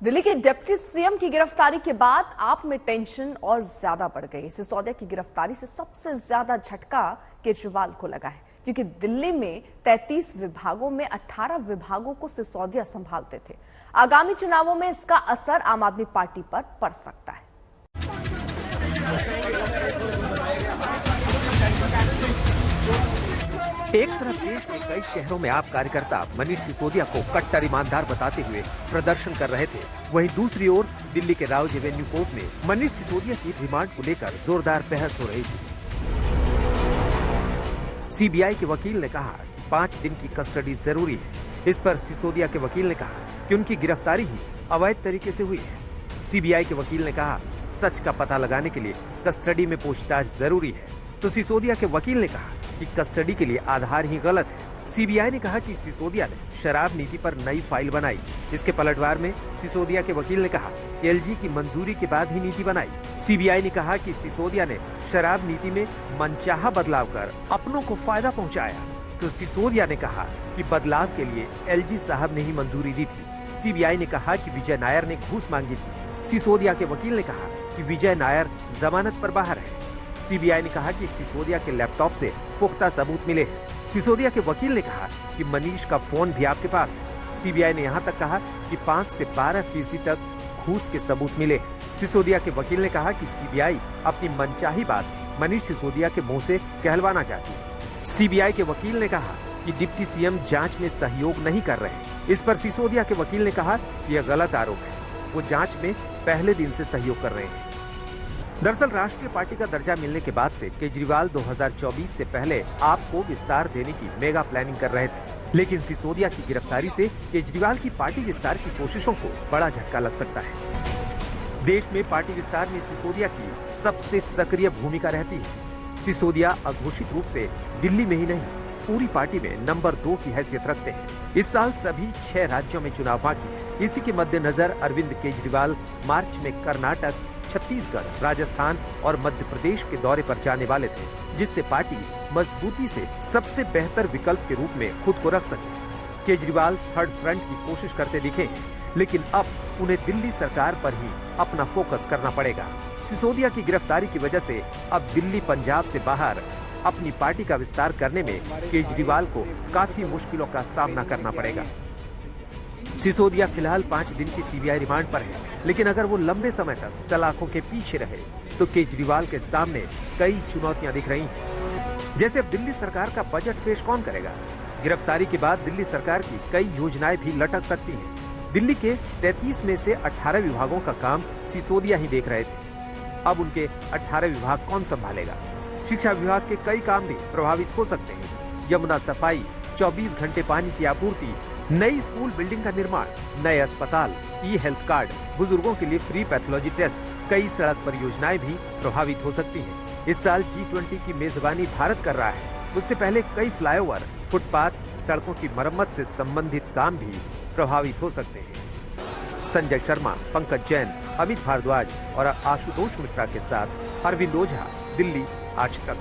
दिल्ली के deputy CM की गिरफ्तारी के बाद आप में टेंशन और ज्यादा बढ़ गई। सिसोदिया की गिरफ्तारी से सबसे ज्यादा झटका केजरीवाल को लगा है, क्योंकि दिल्ली में 33 विभागों में 18 विभागों को सिसोदिया संभालते थे। आगामी चुनावों में इसका असर आम आदमी पार्टी पर पड़ सकता है। एक तरफ देश के कई शहरों में आप कार्यकर्ता मनीष सिसोदिया को कट्टर ईमानदार बताते हुए प्रदर्शन कर रहे थे, वहीं दूसरी ओर दिल्ली के राउज एवेन्यू कोर्ट में मनीष सिसोदिया की रिमांड को लेकर जोरदार बहस हो रही थी। सीबीआई के वकील ने कहा कि 5 दिन की कस्टडी जरूरी है। इस पर सिसोदिया के वकील ने कहा कि उनकी गिरफ्तारी ही अवैध तरीके से हुई है। सीबीआई के वकील ने कहा सच का पता लगाने के लिए कस्टडी में पूछताछ जरूरी है, तो सिसोदिया के वकील ने कहा कि कस्टडी के लिए आधार ही गलत है। सीबीआई ने कहा कि सिसोदिया ने शराब नीति पर नई फाइल बनाई। इसके पलटवार में सिसोदिया के वकील ने कहा कि एलजी की मंजूरी के बाद ही नीति बनाई। सीबीआई ने कहा कि सिसोदिया ने शराब नीति में मनचाहा बदलाव कर अपनों को फायदा पहुंचाया, तो सिसोदिया ने कहा कि बदलाव के लिए एलजी साहब ने ही मंजूरी दी थी। सीबीआई ने कहा कि विजय नायर ने घूस मांगी थी। सिसोदिया के वकील ने कहा कि विजय नायर जमानत पर बाहर है। सीबीआई ने कहा कि सिसोदिया के लैपटॉप से पुख्ता सबूत मिले हैं। सिसोदिया के वकील ने कहा कि मनीष का फोन भी आपके पास है। सीबीआई ने यहाँ तक कहा कि 5 से 12% तक घूस के सबूत मिले। सिसोदिया के वकील ने कहा कि सीबीआई अपनी मनचाही बात मनीष सिसोदिया के मुंह से कहलवाना चाहती है। सीबीआई के वकील ने कहा कि डिप्टी सीएम जांच में सहयोग नहीं कर रहे। इस पर सिसोदिया के वकील ने कहा कि यह गलत आरोप है, वो जांच में पहले दिन से सहयोग कर रहे हैं। दरअसल राष्ट्रीय पार्टी का दर्जा मिलने के बाद से केजरीवाल 2024 से पहले आपको विस्तार देने की मेगा प्लानिंग कर रहे थे, लेकिन सिसोदिया की गिरफ्तारी से केजरीवाल की पार्टी विस्तार की कोशिशों को बड़ा झटका लग सकता है। देश में पार्टी विस्तार में सिसोदिया की सबसे सक्रिय भूमिका रहती है। सिसोदिया अघोषित रूप से दिल्ली में ही नहीं, पूरी पार्टी में नंबर 2 की हैसियत रखते हैं। इस साल सभी 6 राज्यों में चुनाव बाकी है। इसी के मद्देनजर अरविंद केजरीवाल मार्च में कर्नाटक, छत्तीसगढ़, राजस्थान और मध्य प्रदेश के दौरे पर जाने वाले थे, जिससे पार्टी मजबूती से सबसे बेहतर विकल्प के रूप में खुद को रख सके। केजरीवाल थर्ड फ्रंट की कोशिश करते दिखे हैं, लेकिन अब उन्हें दिल्ली सरकार पर ही अपना फोकस करना पड़ेगा। सिसोदिया की गिरफ्तारी की वजह से अब दिल्ली पंजाब से बाहर अपनी पार्टी का विस्तार करने में केजरीवाल को काफी मुश्किलों का सामना करना पड़ेगा। सिसोदिया फिलहाल 5 दिन की सीबीआई रिमांड पर है, लेकिन अगर वो लंबे समय तक सलाखों के पीछे रहे तो केजरीवाल के सामने कई चुनौतियां दिख रही हैं। जैसे अब दिल्ली सरकार का बजट पेश कौन करेगा? गिरफ्तारी के बाद दिल्ली सरकार की कई योजनाएं भी लटक सकती हैं। दिल्ली के 33 में से 18 विभागों का काम सिसोदिया ही देख रहे थे। अब उनके 18 विभाग कौन संभालेगा? शिक्षा विभाग के कई काम भी प्रभावित हो सकते हैं। यमुना सफाई, 24 घंटे पानी की आपूर्ति, नई स्कूल बिल्डिंग का निर्माण, नए अस्पताल, ई हेल्थ कार्ड, बुजुर्गों के लिए फ्री पैथोलॉजी टेस्ट, कई सड़क परियोजनाएं भी प्रभावित हो सकती हैं। इस साल G20 की मेजबानी भारत कर रहा है। उससे पहले कई फ्लाईओवर, फुटपाथ, सड़कों की मरम्मत से संबंधित काम भी प्रभावित हो सकते हैं। संजय शर्मा, पंकज जैन, अमित भारद्वाज और आशुतोष मिश्रा के साथ अरविंद ओझा, दिल्ली आज तक।